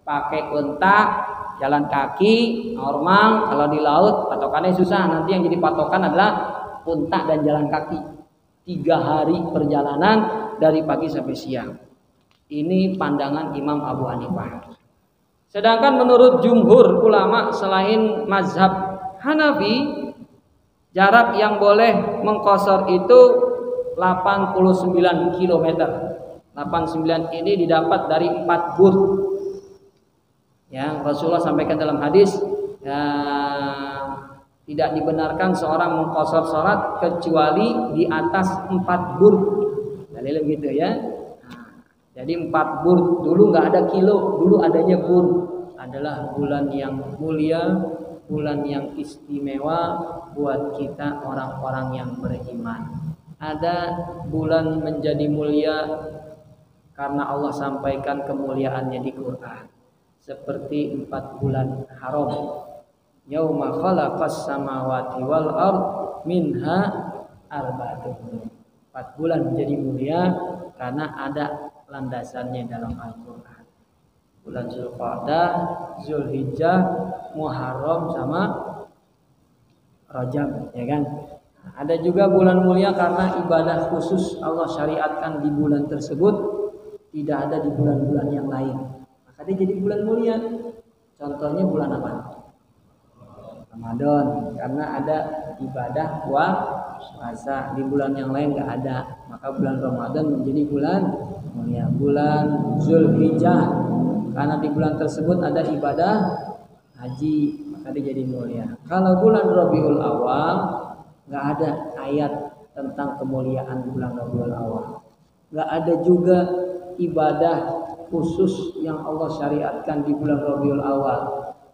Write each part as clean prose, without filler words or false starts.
pakai unta, jalan kaki normal. Kalau di laut patokannya susah, nanti yang jadi patokan adalah unta dan jalan kaki. 3 hari perjalanan dari pagi sampai siang. Ini pandangan Imam Abu Hanifah. Sedangkan menurut jumhur ulama selain mazhab Hanafi, jarak yang boleh mengqashar itu 89 km. 89 ini didapat dari 4 bur. Ya, Rasulullah sampaikan dalam hadis, ya, tidak dibenarkan seorang mengqashar salat kecuali di atas 4 bur. Dalilnya gitu ya. Jadi 4 bur, dulu nggak ada kilo, dulu adanya bur. Adalah bulan yang mulia, bulan yang istimewa buat kita orang-orang yang beriman. Ada bulan menjadi mulia karena Allah sampaikan kemuliaannya di Quran. Seperti 4 bulan haram. Yauma khalaqas samawati wal ard minha arba'atun. 4 bulan menjadi mulia karena ada landasannya dalam Al-Quran. Bulan Zulqa'dah, Zulhijjah, Muharram sama Rajab, ya kan? Ada juga bulan mulia karena ibadah khusus Allah syariatkan di bulan tersebut, tidak ada di bulan-bulan yang lain. Maka dia jadi bulan mulia. Contohnya bulan apa? Ramadan, karena ada ibadah puasa. Di bulan yang lain nggak ada, maka bulan Ramadan menjadi bulan mulia. Bulan Zulhijjah, karena di bulan tersebut ada ibadah haji, maka dia jadi mulia. Kalau bulan Rabiul Awal nggak ada ayat tentang kemuliaan bulan Rabiul Awal. Nggak ada juga ibadah khusus yang Allah syariatkan di bulan Rabiul Awal.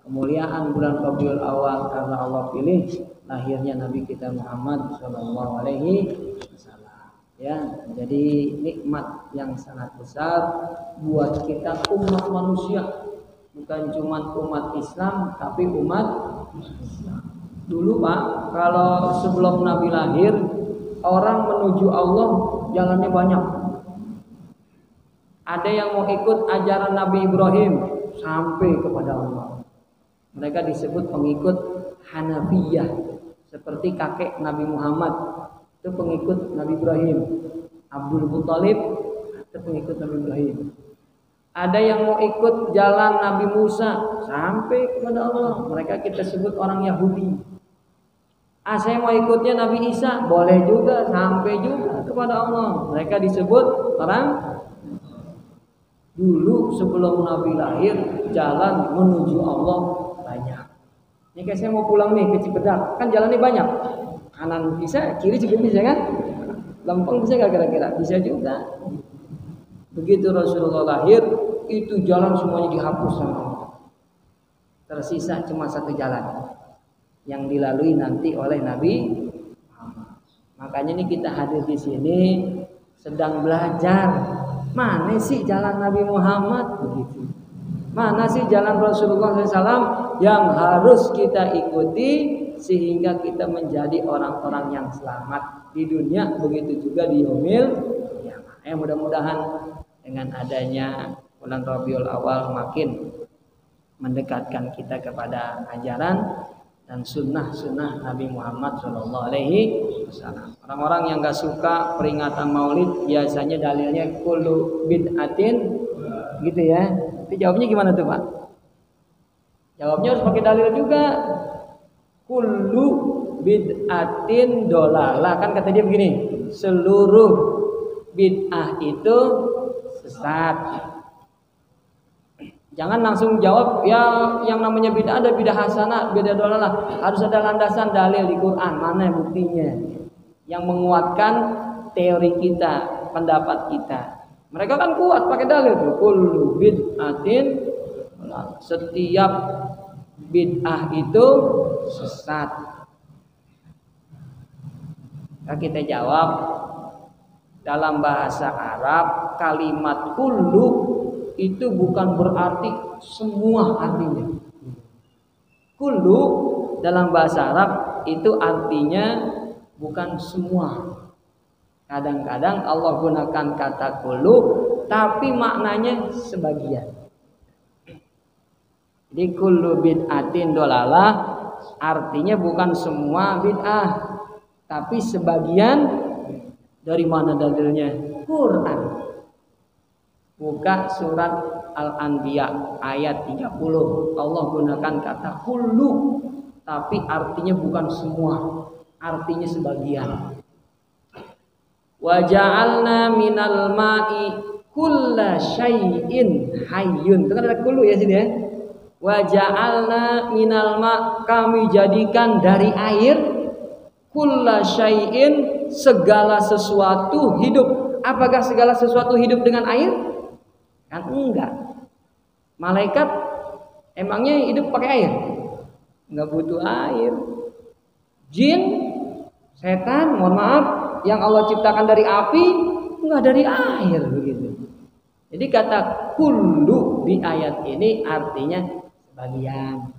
Kemuliaan bulan Rabiul Awal karena Allah pilih lahirnya Nabi kita Muhammad Shallallahu Alaihi Wasallam. Ya, jadi nikmat yang sangat besar buat kita umat manusia, bukan cuma umat Islam, tapi umat Islam. Dulu Pak, kalau sebelum Nabi lahir, orang menuju Allah jalannya banyak. Ada yang mau ikut ajaran Nabi Ibrahim sampai kepada Allah. Mereka disebut pengikut Hanafiyah, seperti kakek Nabi Muhammad itu pengikut Nabi Ibrahim. Abdul Muthalib itu pengikut Nabi Ibrahim. Ada yang mau ikut jalan Nabi Musa sampai kepada Allah. Mereka kita sebut orang Yahudi. Saya mau ikutnya Nabi Isa, boleh juga sampai juga kepada Allah. Mereka disebut orang. Dulu sebelum Nabi lahir, jalan menuju Allah banyak. Ini kayak saya mau pulang nih ke Cipedak, kan jalannya banyak. Kanan bisa, kiri juga bisa kan? Lempeng bisa gak kira-kira? Bisa juga. Begitu Rasulullah lahir, itu jalan semuanya dihapus sama Allah. Tersisa cuma satu jalan yang dilalui nanti oleh Nabi Muhammad. Makanya ini kita hadir di sini sedang belajar. Mana sih jalan Nabi Muhammad begitu? Mana sih jalan Rasulullah SAW yang harus kita ikuti sehingga kita menjadi orang-orang yang selamat di dunia, begitu juga di yaumil qiyamah. Mudah-mudahan dengan adanya bulan Rabiul Awal makin mendekatkan kita kepada ajaran dan sunnah-sunnah Nabi Muhammad Shallallahu Alaihi Wasallam. Orang-orang yang gak suka peringatan Maulid biasanya dalilnya kullu bid'atin, gitu ya. Itu jawabnya gimana tuh Pak? Jawabnya harus pakai dalil juga. Kullu bid'atin dolalah, kan kata dia begini, seluruh bid'ah itu sesat. Jangan langsung jawab ya yang namanya bid'ah ada bid'ah hasanah, bid'ah dolalah. Harus ada landasan dalil di Quran, mana buktinya yang menguatkan teori kita, pendapat kita. Mereka kan kuat pakai dalil tuh. Kullu bid'atin, setiap bid'ah itu sesat. Nah, kita jawab dalam bahasa Arab kalimat kullu itu bukan berarti semua artinya. Kullu dalam bahasa Arab itu artinya bukan semua. Kadang-kadang Allah gunakan kata kullu tapi maknanya sebagian. Jadi kullu bid'atin dolalah artinya bukan semua bid'ah, tapi sebagian. Dari mana dalilnya? Quran. Buka surat Al-Anbiya ayat 30. Allah gunakan kata kullu, tapi artinya bukan semua, artinya sebagian. Wa ja'alna minal ma'i kulla syai'in hayyun. Itu kan ada kullu ya sini ya. Wa ja'alna minal ma', kami jadikan dari air kulla syai'in, segala sesuatu hidup. Apakah segala sesuatu hidup dengan air? Kan enggak. Malaikat emangnya hidup pakai air? Enggak butuh air. Jin, setan, mohon maaf, yang Allah ciptakan dari api, enggak dari air begitu. Jadi kata kullu di ayat ini artinya sebagian.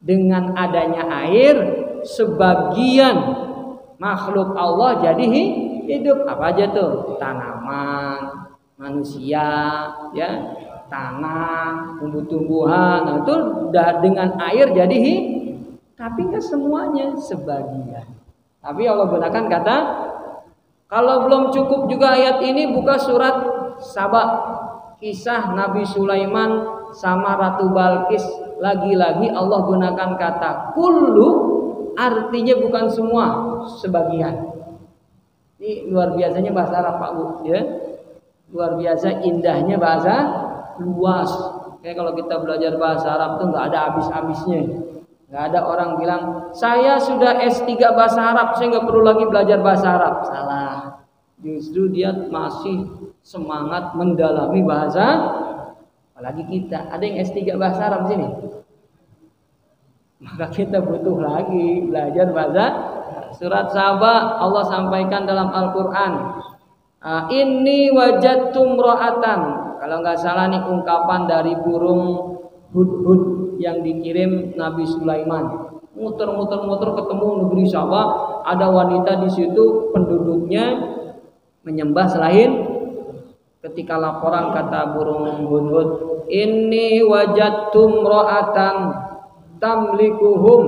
Dengan adanya air, sebagian makhluk Allah jadi hidup. Apa aja tuh? Tanaman, manusia, ya, tanah, tumbuh-tumbuhan. Nah, itu dengan air jadi tapi enggak semuanya, sebagian. Tapi Allah gunakan kata, kalau belum cukup juga ayat ini, buka surat Saba, kisah Nabi Sulaiman sama Ratu Balkis. Lagi-lagi Allah gunakan kata kullu, artinya bukan semua, sebagian. Ini luar biasanya bahasa Arab Pak Bu, ya. Luar biasa indahnya bahasa, luas. Kayak kalau kita belajar bahasa Arab tuh nggak ada habis-habisnya. Nggak ada orang bilang saya sudah S3 bahasa Arab, saya nggak perlu lagi belajar bahasa Arab. Salah. Justru dia masih semangat mendalami bahasa. Apalagi kita, ada yang S3 bahasa Arab sini. Maka kita butuh lagi belajar bahasa. Surat Saba Allah sampaikan dalam Al-Quran, inni wajadtum ro'atan. Kalau nggak salah nih ungkapan dari burung hudhud yang dikirim Nabi Sulaiman. Muter-muter ketemu negeri Saba, ada wanita di situ penduduknya menyembah selain. Ketika laporan kata burung hudhud, inni wajadtum ro'atan tamlikuhum,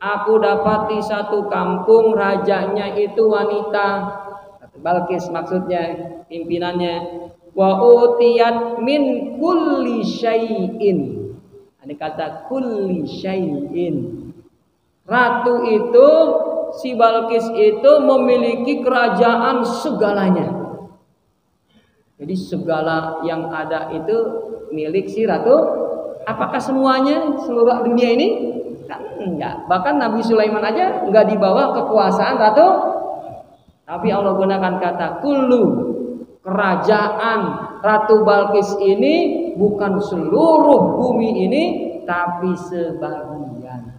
aku dapati satu kampung, rajanya itu wanita, Balkis maksudnya, pimpinannya. Wa utiyat min kulli syai'in. Ada kata kulli syai'in. Ratu itu, si Balkis itu memiliki kerajaan segalanya. Jadi segala yang ada itu milik si ratu. Apakah semuanya seluruh dunia ini? Kan enggak. Bahkan Nabi Sulaiman aja enggak di bawah kekuasaan ratu. Tapi Allah gunakan kata kullu. Kerajaan Ratu Balkis ini bukan seluruh bumi ini, tapi sebagian.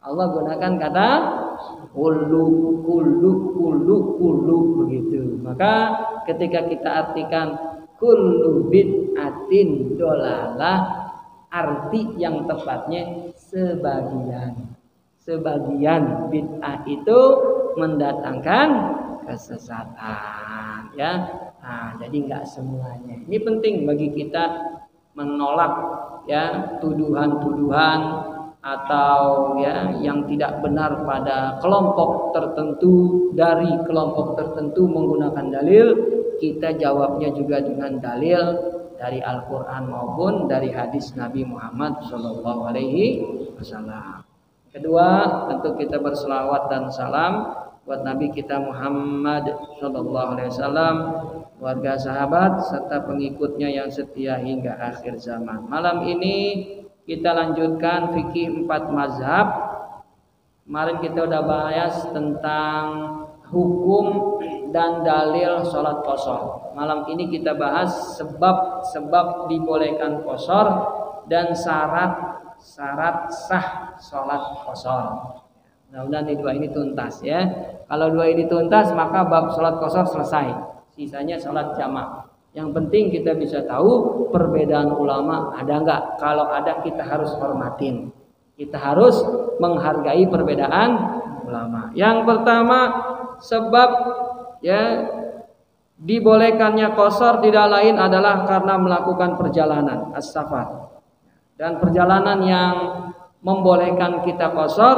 Allah gunakan kata kullu begitu. Maka ketika kita artikan kullu bid'atin dolalah, arti yang tepatnya sebagian. Sebagian bid'ah itu mendatangkan kesesatan, ya. Nah, jadi nggak semuanya. Ini penting bagi kita menolak, ya, tuduhan-tuduhan atau ya yang tidak benar pada kelompok tertentu, dari kelompok tertentu menggunakan dalil. Kita jawabnya juga dengan dalil dari Al-Quran maupun dari hadis Nabi Muhammad SAW. Kedua, tentu kita berselawat dan salam buat Nabi kita Muhammad SAW, keluarga, sahabat, serta pengikutnya yang setia hingga akhir zaman. Malam ini kita lanjutkan fikih 4 mazhab. Kemarin kita udah bahas tentang hukum dan dalil sholat qashar. Malam ini kita bahas sebab dibolehkan qashar dan syarat sah sholat qashar. Mudah-mudahan di dua ini tuntas, ya. Kalau dua ini tuntas, maka bab sholat qashar selesai. Sisanya sholat jamaah. Yang penting kita bisa tahu perbedaan ulama ada enggak. Kalau ada kita harus hormatin. Kita harus menghargai perbedaan ulama. Yang pertama, sebab ya dibolehkannya qashar tidak lain adalah karena melakukan perjalanan as-safar. Dan perjalanan yang membolehkan kita qashar,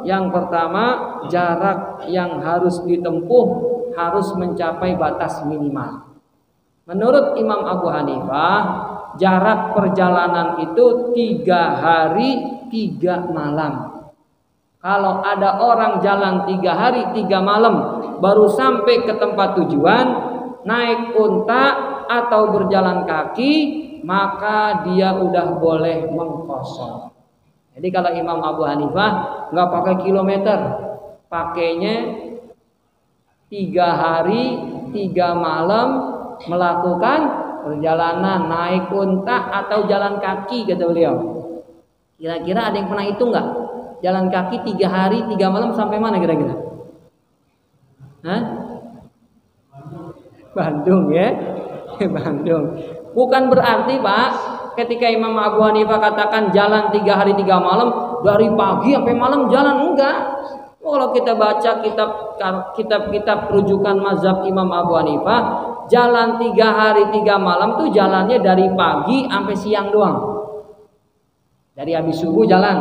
yang pertama jarak yang harus ditempuh harus mencapai batas minimal. Menurut Imam Abu Hanifah, jarak perjalanan itu 3 hari 3 malam. Kalau ada orang jalan 3 hari 3 malam baru sampai ke tempat tujuan, naik unta atau berjalan kaki, maka dia udah boleh mengqashar. Jadi kalau Imam Abu Hanifah nggak pakai kilometer, pakainya 3 hari 3 malam melakukan perjalanan naik unta atau jalan kaki, kata beliau. Kira-kira ada yang pernah hitung nggak? Jalan kaki 3 hari 3 malam sampai mana kira-kira? Hah? Bandung ya? Bandung. Bukan berarti Pak, ketika Imam Abu Hanifah katakan jalan 3 hari 3 malam, dari pagi sampai malam jalan, enggak. Kalau kita baca kitab-kitab rujukan mazhab Imam Abu Hanifah, jalan 3 hari 3 malam tuh jalannya dari pagi sampai siang doang. Dari habis subuh jalan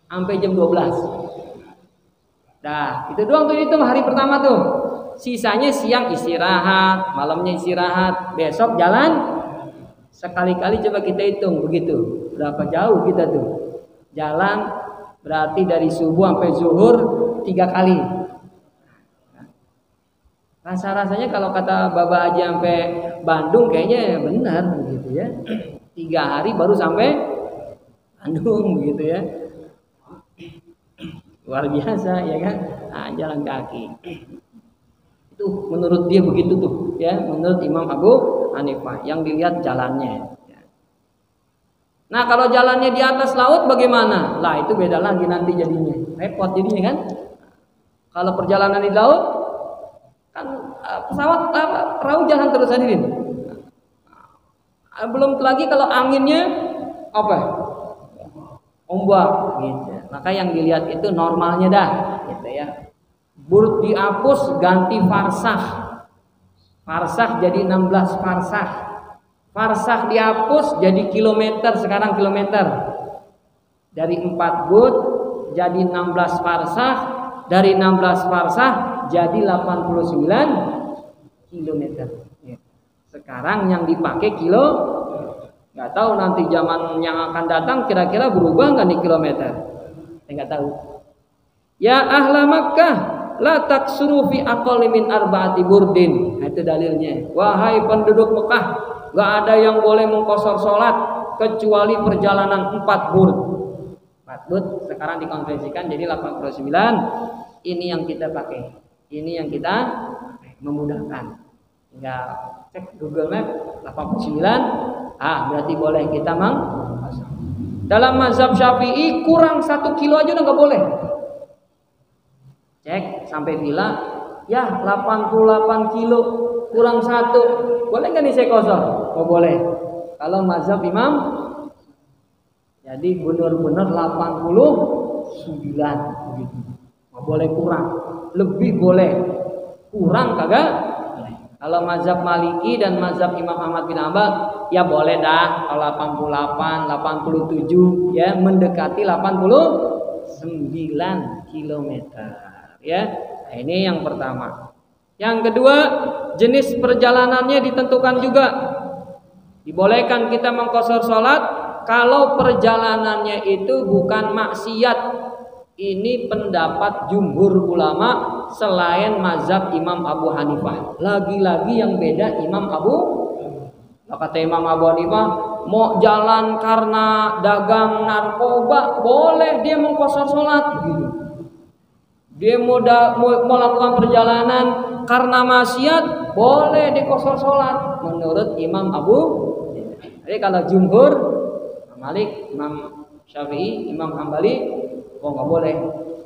sampai jam 12. Nah, itu doang tuh hitung hari pertama tuh. Sisanya siang istirahat, malamnya istirahat, besok jalan. Sekali-kali coba kita hitung begitu. Berapa jauh kita tuh? Jalan berarti dari subuh sampai zuhur 3 kali. Rasa-rasanya kalau kata Bapak Haji sampai Bandung kayaknya benar begitu ya. 3 hari baru sampai Bandung begitu ya. Luar biasa ya kan? Nah, jalan kaki. Itu menurut dia begitu tuh ya, menurut Imam Abu Hanifah yang dilihat jalannya. Nah, kalau jalannya di atas laut bagaimana? Lah itu beda lagi nanti jadinya. Repot jadinya kan. Kalau perjalanan di laut kan pesawat perahu jalan terus hadirin. Belum lagi kalau anginnya apa? Ombak gitu. Maka yang dilihat itu normalnya dah gitu ya. Burd dihapus ganti farsah. Farsah jadi 16 farsah. Farsah dihapus jadi kilometer, sekarang kilometer. Dari 4 burd jadi 16 farsah, dari 16 farsah jadi 89 kilometer. Sekarang yang dipakai kilo, nggak tahu nanti zaman yang akan datang kira-kira berubah nggak nih kilometer? Saya nggak tahu. Ya ahla Makkah, la taksuru fi aqalli min arba'ati burdin. Itu dalilnya. Wahai penduduk Mekah, enggak ada yang boleh mengqashar salat kecuali perjalanan 4 burd. 4 burd sekarang dikonversikan jadi 89. Ini yang kita pakai. Ini yang kita memudahkan. Tinggal cek Google Map 89. Berarti boleh kita mengqashar. Dalam mazhab Syafi'i kurang 1 kilo aja udah enggak boleh. Cek sampai villa ya 88 kilo kurang 1 boleh nggak nih saya qashar? Oh boleh. Kalau mazhab Imam jadi benar-benar 89 begitu. Nggak boleh kurang, lebih boleh, kurang kagak. Kalau mazhab Maliki dan mazhab Imam Ahmad bin Hanbal ya boleh dah kalau 88, 87 ya mendekati 89 kilometer. Ya, nah, ini yang pertama. Yang kedua, jenis perjalanannya ditentukan juga. Dibolehkan kita mengqashar salat kalau perjalanannya itu bukan maksiat. Ini pendapat jumhur ulama selain mazhab Imam Abu Hanifah. Lagi-lagi yang beda Imam Abu. Kata Imam Abu Hanifah, mau jalan karena dagang narkoba boleh dia mengqashar salat begitu. Dia mau melakukan perjalanan karena maksiat boleh diqashar salat menurut Imam Abu. Jadi kalau jumhur, Imam Malik, Imam Syafi'i, Imam Hambali, nggak boleh.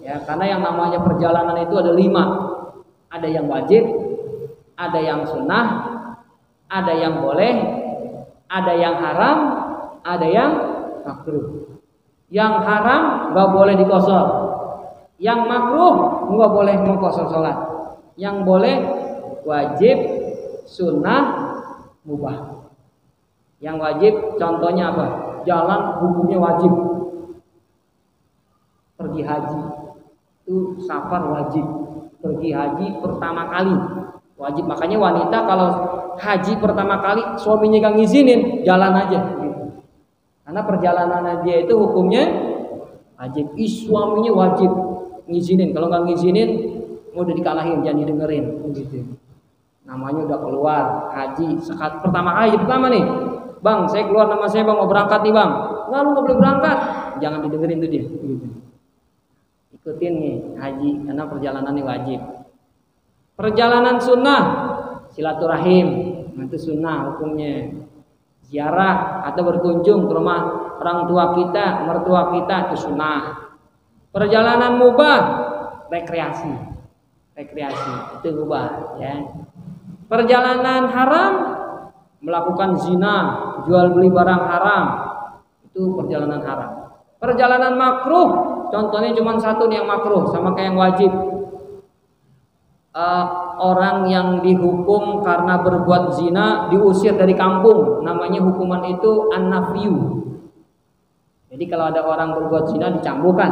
Ya karena yang namanya perjalanan itu ada 5. Ada yang wajib, ada yang sunnah, ada yang boleh, ada yang haram, ada yang makruh. Yang haram nggak boleh diqashar. Yang makruh nggak boleh mengqashar salat. Yang boleh wajib, sunnah, mubah. Yang wajib contohnya apa? jalan hukumnya wajib. Pergi haji itu safar wajib. Pergi haji pertama kali wajib. Makanya wanita kalau haji pertama kali suaminya gak ngizinin, jalan aja gitu. Karena perjalanan dia itu hukumnya wajib. Suaminya wajib ngizinin. Kalau nggak ngizinin udah dikalahin, jangan didengerin gitu. Namanya udah keluar haji pertama kali pertama nih. Bang, saya keluar nama saya bang, mau berangkat nih bang. Nggak, lu nggak boleh berangkat. Jangan didengerin tuh dia gitu. Ikutin nih haji karena perjalanannya wajib. Perjalanan sunnah silaturahim, itu sunnah hukumnya. Ziarah atau berkunjung ke rumah orang tua kita, mertua kita itu sunnah. Perjalanan mubah rekreasi itu mubah ya. Perjalanan haram melakukan zina, jual beli barang haram, itu perjalanan haram. Perjalanan makruh contohnya cuma satu nih yang makruh sama kayak yang wajib. Orang yang dihukum karena berbuat zina diusir dari kampung, namanya hukuman itu an-nafyu. Jadi kalau ada orang berbuat zina dicambukkan,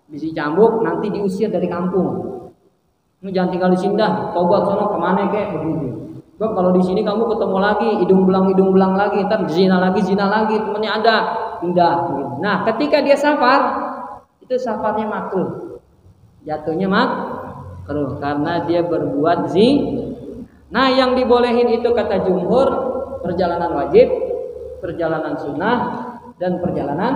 dicambuk nanti diusir dari kampung. Lu jangan tinggal di sini dah, tobat sono kemana kek begitu. Bang kalau di sini kamu ketemu lagi hidung belang lagi, ntar zina lagi temennya ada pindah. Begitu. Nah ketika dia safar itu safarnya makruh, jatuhnya makruh karena dia berbuat zina. Nah yang dibolehin itu kata jumhur perjalanan wajib, perjalanan sunnah dan perjalanan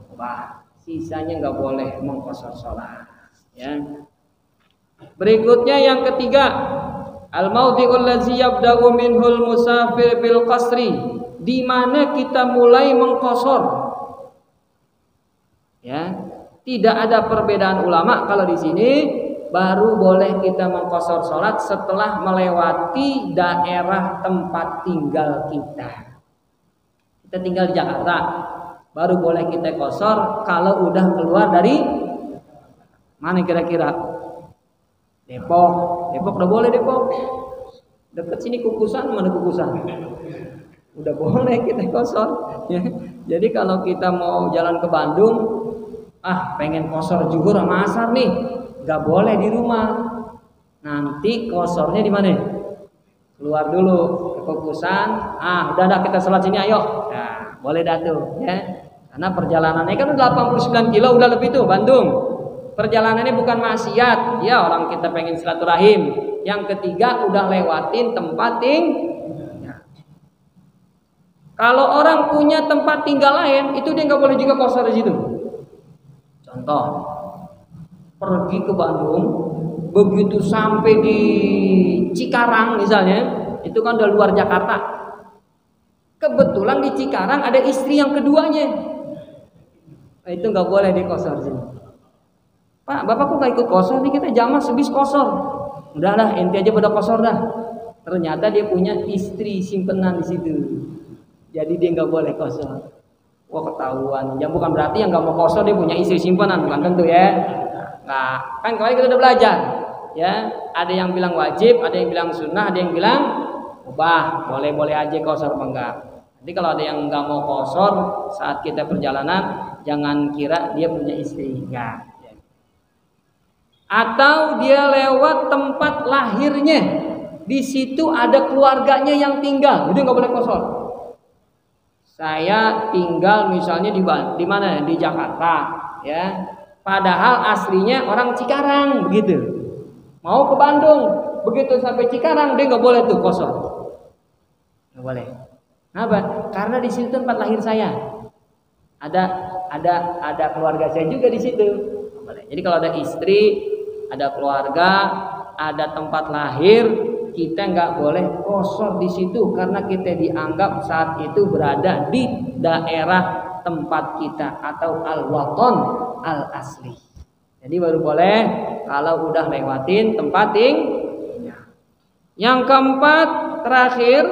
mubah. Sisanya nggak boleh mengqashar sholat. Ya. Berikutnya yang ketiga, al-maudhi'ul ladzi yabda'u minhul musafir fil qasri, di mana kita mulai mengqashar. Ya, tidak ada perbedaan ulama kalau di sini baru boleh kita mengqashar salat setelah melewati daerah tempat tinggal kita. Kita tinggal di Jakarta, baru boleh kita qashar kalau udah keluar dari mana kira-kira? Depok udah boleh Depok. Dekat sini Kukusan, mana Kukusan? Udah boleh kita qashar. Ya. Jadi kalau kita mau jalan ke Bandung, pengen qashar zuhur sama asar nih, nggak boleh di rumah. Nanti qasharnya di mana? Keluar dulu ke Kukusan. Udah kita sholat sini ayo. Nah, boleh dah tuh, ya. Karena perjalanannya kan 89 kilo udah lebih tuh Bandung. Perjalanannya bukan maksiat, ya orang kita pengen silaturahim. Yang ketiga udah lewatin tempat tinggal. Kalau orang punya tempat tinggal lain, itu dia nggak boleh juga qashar di situ. Contoh, pergi ke Bandung, begitu sampai di Cikarang misalnya, itu kan udah luar Jakarta. Kebetulan di Cikarang ada istri yang keduanya, itu nggak boleh di qashar sini. Pak, bapak kok gak ikut qashar nih, kita jamaah sebis qashar. Udahlah, ente aja pada qashar dah. Ternyata dia punya istri simpenan di situ, jadi dia nggak boleh qashar. Wah ketahuan. Ya bukan berarti yang nggak mau qashar dia punya istri simpenan, bukan tentu ya. Nah, kan kemarin kita udah belajar, ya. Ada yang bilang wajib, ada yang bilang sunnah, ada yang bilang mubah. Boleh-boleh aja qashar apa enggak. Jadi kalau ada yang nggak mau qashar saat kita perjalanan, jangan kira dia punya istri, enggak. Atau dia lewat tempat lahirnya, di situ ada keluarganya yang tinggal, jadi nggak boleh qashar. Saya tinggal misalnya di mana? Di Jakarta, ya. Padahal aslinya orang Cikarang, begitu. Mau ke Bandung, begitu sampai Cikarang dia nggak boleh tuh qashar, nggak boleh. Kenapa? Karena di situ tempat lahir saya. Ada keluarga saya juga di situ. Jadi kalau ada istri, ada keluarga, ada tempat lahir, kita nggak boleh qashar di situ karena kita dianggap saat itu berada di daerah tempat kita atau al-watan al-asli. Jadi baru boleh kalau udah lewatin tempat tinggal. Yang keempat terakhir,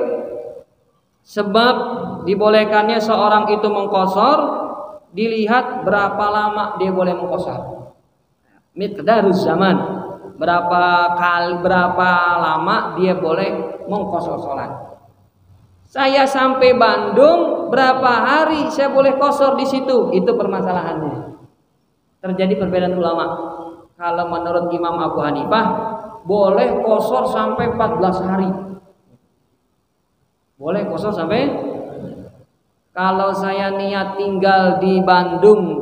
sebab dibolehkannya seorang itu mengqashar dilihat berapa lama dia boleh mengqashar. Miqdaruz zaman, berapa lama dia boleh mengqashar salat. Saya sampai Bandung berapa hari saya boleh qashar di situ? Itu permasalahannya. Terjadi perbedaan ulama. Kalau menurut Imam Abu Hanifah boleh qashar sampai 14 hari. Boleh qashar sampai. Kalau saya niat tinggal di Bandung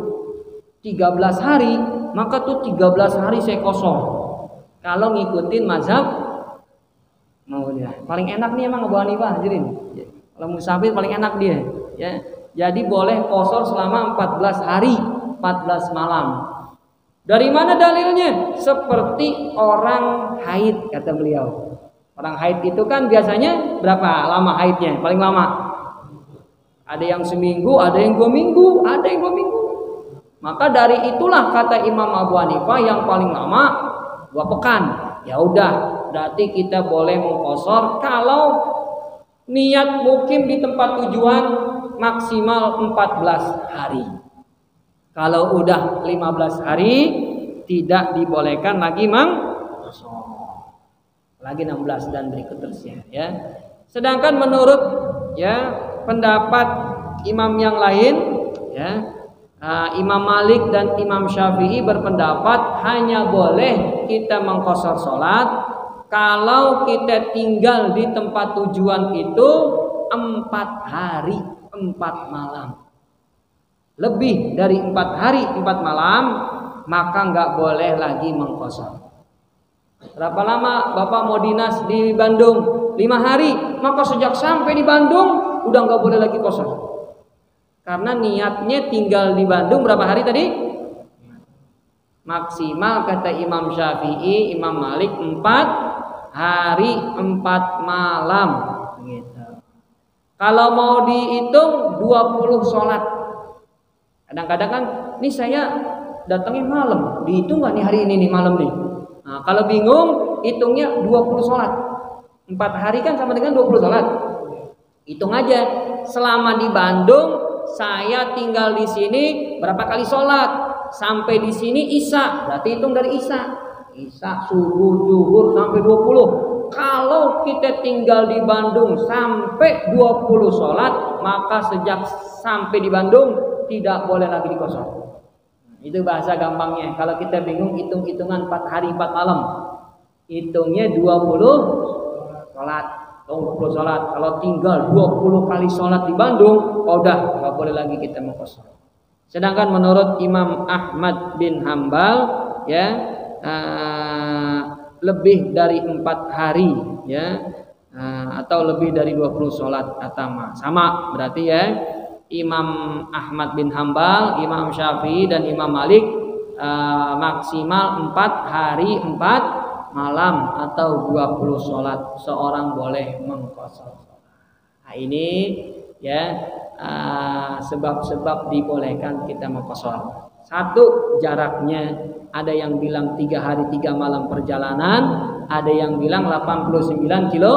13 hari, maka tuh 13 hari saya qashar. Kalau ngikutin mazhab Maulia. Paling enak nih emang Abu Hanifah, hadirin. Kalau musafir paling enak dia, ya. Jadi boleh qashar selama 14 hari, 14 malam. Dari mana dalilnya? Seperti orang haid, kata beliau. Orang haid itu kan biasanya berapa lama haidnya? Paling lama. Ada yang seminggu, ada yang 2 minggu, ada yang 2 minggu. Maka dari itulah kata Imam Abu Hanifah yang paling lama 2 pekan. Ya udah, berarti kita boleh mengqashar kalau niat mukim di tempat tujuan maksimal 14 hari. Kalau udah 15 hari tidak dibolehkan lagi mengqashar. Lagi 16 dan berikut terusnya, ya. Sedangkan menurut ya pendapat imam yang lain, ya, Imam Malik dan Imam Syafi'i berpendapat hanya boleh kita mengqashar sholat kalau kita tinggal di tempat tujuan itu 4 hari 4 malam. Lebih dari 4 hari 4 malam maka nggak boleh lagi mengqashar. Berapa lama Bapak mau dinas di Bandung? 5 hari. Maka sejak sampai di Bandung udah nggak boleh lagi qashar. Karena niatnya tinggal di Bandung berapa hari tadi? Maksimal kata Imam Syafi'i, Imam Malik 4 hari 4 malam gitu. Kalau mau dihitung 20 sholat. Kadang-kadang kan nih saya datangnya malam, dihitung nggak nih hari ini nih malam nih. Nah, kalau bingung hitungnya 20 sholat. 4 hari kan sama dengan 20 sholat. Hitung aja selama di Bandung saya tinggal di sini berapa kali sholat. Sampai di sini isya, berarti hitung dari isya. Isya, subuh, zuhur sampai 20. Kalau kita tinggal di Bandung sampai 20 sholat, maka sejak sampai di Bandung tidak boleh lagi diqashar. Itu bahasa gampangnya. Kalau kita bingung hitung-hitungan 4 hari 4 malam, hitungnya 20 sholat. 20 sholat. Kalau tinggal 20 kali sholat di Bandung, oh udah nggak boleh lagi kita mengqashar. Sedangkan menurut Imam Ahmad bin Hambal, ya, lebih dari 4 hari, ya, atau lebih dari 20 sholat atama sama berarti, ya. Imam Ahmad bin Hambal, Imam Syafi'i dan Imam Malik maksimal 4 hari 4 malam atau 20 sholat seorang boleh mengqashar. Nah ini, ya, sebab-sebab dibolehkan kita mengqashar. Satu, jaraknya. Ada yang bilang 3 hari 3 malam perjalanan, ada yang bilang 89 kilo.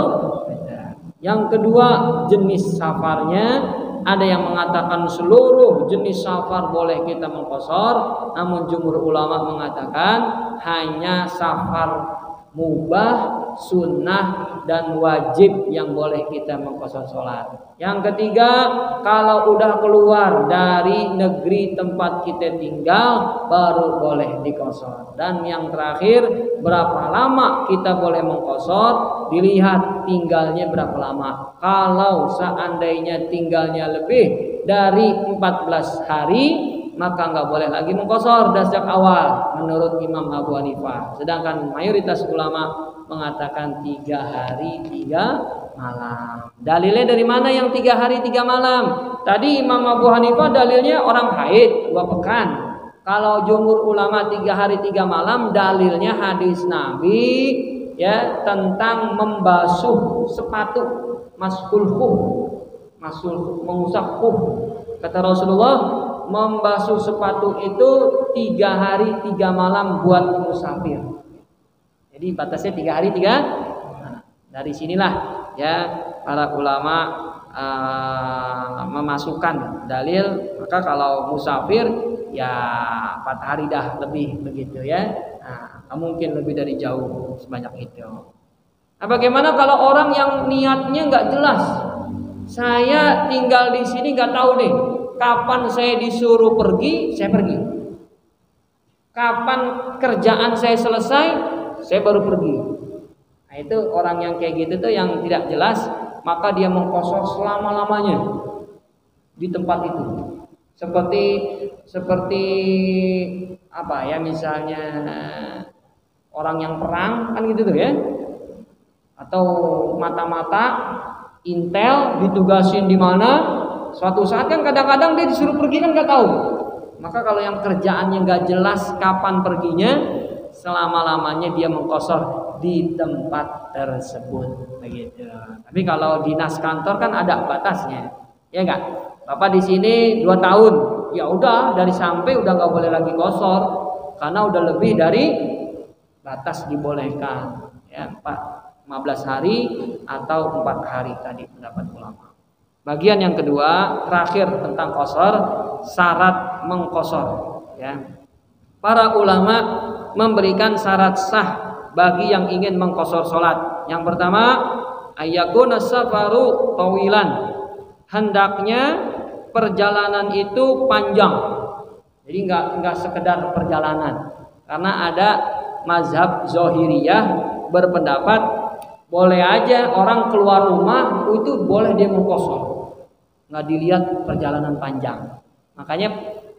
Yang kedua, jenis safarnya. Ada yang mengatakan seluruh jenis safar boleh kita mengqashar, namun jumhur ulama mengatakan hanya safar mubah, sunnah dan wajib yang boleh kita mengqashar sholat. Yang ketiga, kalau udah keluar dari negeri tempat kita tinggal baru boleh diqashar. Dan yang terakhir, berapa lama kita boleh mengqashar dilihat tinggalnya berapa lama. Kalau seandainya tinggalnya lebih dari 14 hari maka nggak boleh lagi mengqashar dari sejak awal menurut Imam Abu Hanifah. Sedangkan mayoritas ulama mengatakan 3 hari 3 malam. Dalilnya dari mana yang 3 hari 3 malam? Tadi Imam Abu Hanifah dalilnya orang haid 2 pekan. Kalau jumhur ulama 3 hari 3 malam dalilnya hadis Nabi, ya, tentang membasuh sepatu, mashul khuf, mengusap khuf. Kata Rasulullah, membasuh sepatu itu 3 hari 3 malam buat musafir. Jadi batasnya 3 hari 3. Nah, dari sinilah, ya, para ulama memasukkan dalil. Maka kalau musafir ya 4 hari dah lebih begitu, ya. Nah, mungkin lebih dari jauh sebanyak itu. Nah, bagaimana kalau orang yang niatnya nggak jelas? Saya tinggal di sini nggak tahu nih kapan saya disuruh pergi, saya pergi. Kapan kerjaan saya selesai, saya baru pergi. Nah, itu orang yang kayak gitu tuh yang tidak jelas, maka dia mengkosor selama-lamanya di tempat itu. Seperti apa ya, misalnya orang yang perang kan gitu tuh ya. Atau mata-mata intel ditugasin di mana, suatu saat kan kadang-kadang dia disuruh pergi kan nggak tahu. Maka kalau yang kerjaannya nggak jelas kapan perginya, selama-lamanya dia mengkosor di tempat tersebut begitu. Tapi kalau dinas kantor kan ada batasnya, ya enggak? Bapak di sini 2 tahun, ya udah dari sampai udah nggak boleh lagi kosor karena udah lebih dari batas dibolehkan, ya 15 hari atau 4 hari tadi pendapat ulama. Bagian yang kedua terakhir tentang kosor, syarat mengkosor, ya. Para ulama memberikan syarat sah bagi yang ingin mengkosor sholat. Yang pertama, ayyakuna safaru tawilan, hendaknya perjalanan itu panjang. Jadi nggak sekedar perjalanan, karena ada mazhab Zahiriyah berpendapat boleh aja orang keluar rumah itu boleh dia mengkosor, nggak dilihat perjalanan panjang. Makanya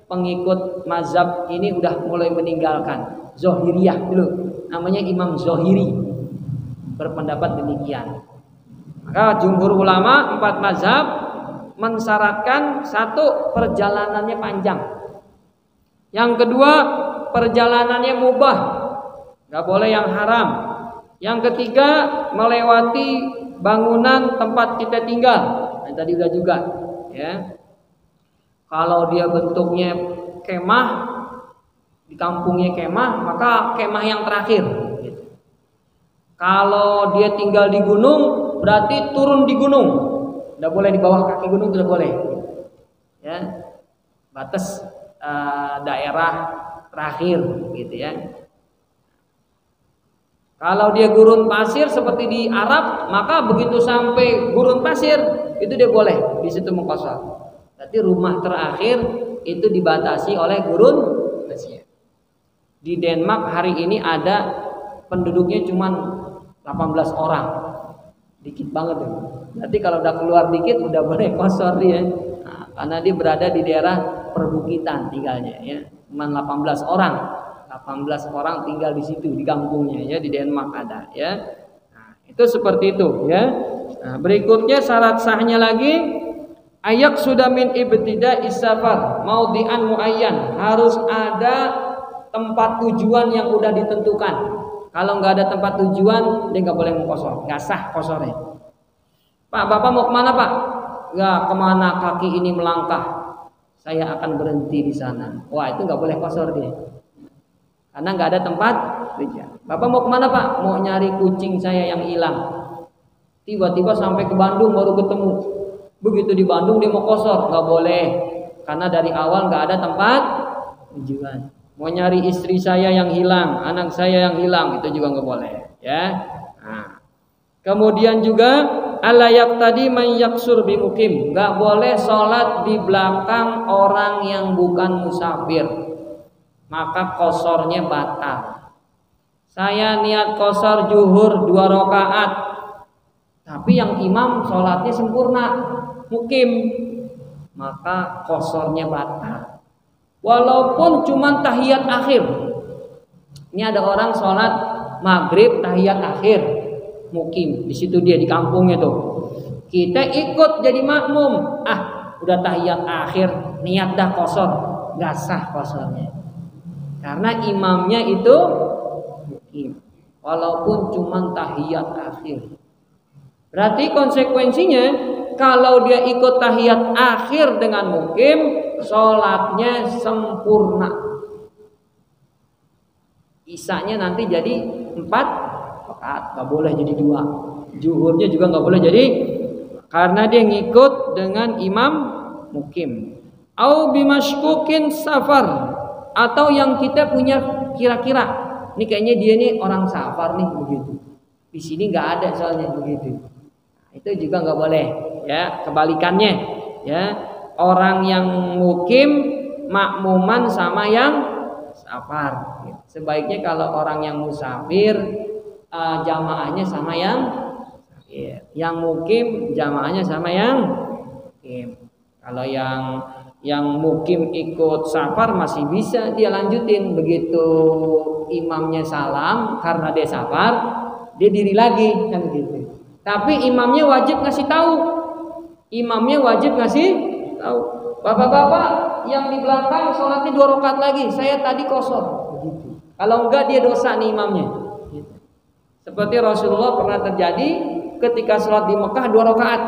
pengikut mazhab ini udah mulai meninggalkan Zahiriyah dulu, namanya Imam Zahiri berpendapat demikian. Maka jumhur ulama 4 mazhab mensyaratkan satu, perjalanannya panjang. Yang kedua, perjalanannya mubah, nggak boleh yang haram. Yang ketiga, melewati bangunan tempat kita tinggal. Nah, tadi udah juga, ya. Kalau dia bentuknya kemah, di kampungnya kemah, maka kemah yang terakhir. Kalau dia tinggal di gunung, berarti turun di gunung. Nggak boleh di bawah kaki gunung, tidak boleh. Ya, batas daerah terakhir, gitu ya. Kalau dia gurun pasir seperti di Arab, maka begitu sampai gurun pasir itu dia boleh di situ mengkosor. Berarti rumah terakhir itu dibatasi oleh gurun pasir. Di Denmark hari ini ada penduduknya cuma 18 orang, dikit banget ya. Berarti kalau udah keluar dikit udah boleh kosor dia. Nah, karena dia berada di daerah perbukitan tinggalnya, ya, cuma 18 orang. 18 orang tinggal di situ di kampungnya, ya, di Denmark ada, ya. Nah, itu seperti itu, ya. Nah, berikutnya syarat sahnya lagi, ayak sudah min ibtida isafar maudhi'an muayyan, harus ada tempat tujuan yang udah ditentukan. Kalau nggak ada tempat tujuan, dia nggak boleh mengkosor, nggak sah kosornya. Pak, Bapak mau kemana, Pak? Nggak, kemana kaki ini melangkah, saya akan berhenti di sana. Wah, itu nggak boleh kosor dia. Karena nggak ada tempat tujuan. Bapak mau kemana, Pak? Mau nyari kucing saya yang hilang. Tiba-tiba sampai ke Bandung baru ketemu. Begitu di Bandung dia mau kosor, nggak boleh. Karena dari awal nggak ada tempat tujuan. Mau nyari istri saya yang hilang, anak saya yang hilang, itu juga nggak boleh, ya. Nah, kemudian juga alayak tadi mayaksur bimukim, nggak boleh sholat di belakang orang yang bukan musafir. Maka kosornya batal. Saya niat kosor zuhur 2 rakaat, tapi yang imam sholatnya sempurna, mukim, maka kosornya batal. Walaupun cuma tahiyat akhir. Ini ada orang sholat maghrib tahiyat akhir, mukim, di situ dia di kampungnya tuh. Kita ikut jadi makmum, udah tahiyat akhir, niat dah kosor, nggak sah kosornya. Karena imamnya itu mukim, walaupun cuma tahiyat akhir. Berarti konsekuensinya kalau dia ikut tahiyat akhir dengan mukim, sholatnya sempurna. Isanya nanti jadi 4 rakaat, nggak boleh jadi 2. Zuhurnya juga nggak boleh jadi, karena dia ngikut dengan imam mukim. Au bimashkukin safar, atau yang kita punya kira-kira, ini kayaknya dia nih orang safar nih begitu. Di sini nggak ada soalnya begitu. Nah, itu juga nggak boleh, ya, kebalikannya ya. Orang yang mukim makmuman sama yang safar. Sebaiknya kalau orang yang musafir jamaahnya sama yang safir. Yang mukim jamaahnya sama yang mukim. Kalau yang mukim ikut safar masih bisa dia lanjutin, begitu imamnya salam karena dia safar, dia diri lagi kan gitu. Tapi imamnya wajib ngasih tahu. Imamnya wajib ngasih tahu. Bapak-bapak yang di belakang sholatnya 2 rakaat lagi, saya tadi kosor. Begitu. Kalau enggak dia dosa nih imamnya. Gitu. Seperti Rasulullah pernah terjadi ketika sholat di Mekah 2 rakaat.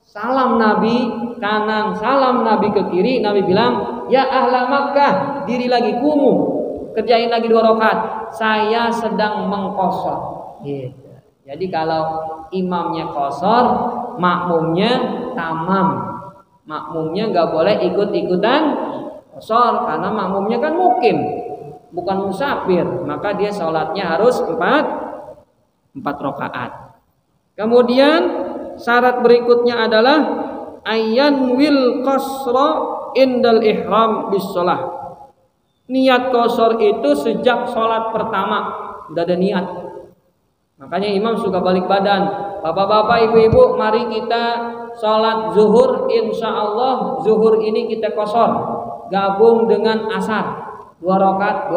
Salam Nabi kanan, salam Nabi ke kiri. Nabi bilang, ya ahla Makkah, diri lagi kumu, kerjain lagi 2 rakaat. Saya sedang mengkosor. Gitu. Jadi kalau imamnya kosor, makmumnya tamam. Makmumnya nggak boleh ikut-ikutan kosor karena makmumnya kan mukim, bukan musafir. Maka dia sholatnya harus 4 rakaat. Kemudian syarat berikutnya adalah ayyan wil qasra indal ihram bis shalah. Niat kosor itu sejak sholat pertama udah ada niat. Makanya imam suka balik badan. Bapak-bapak, ibu-ibu, mari kita sholat zuhur. Insya Allah zuhur ini kita kosor, gabung dengan asar 2 rakaat.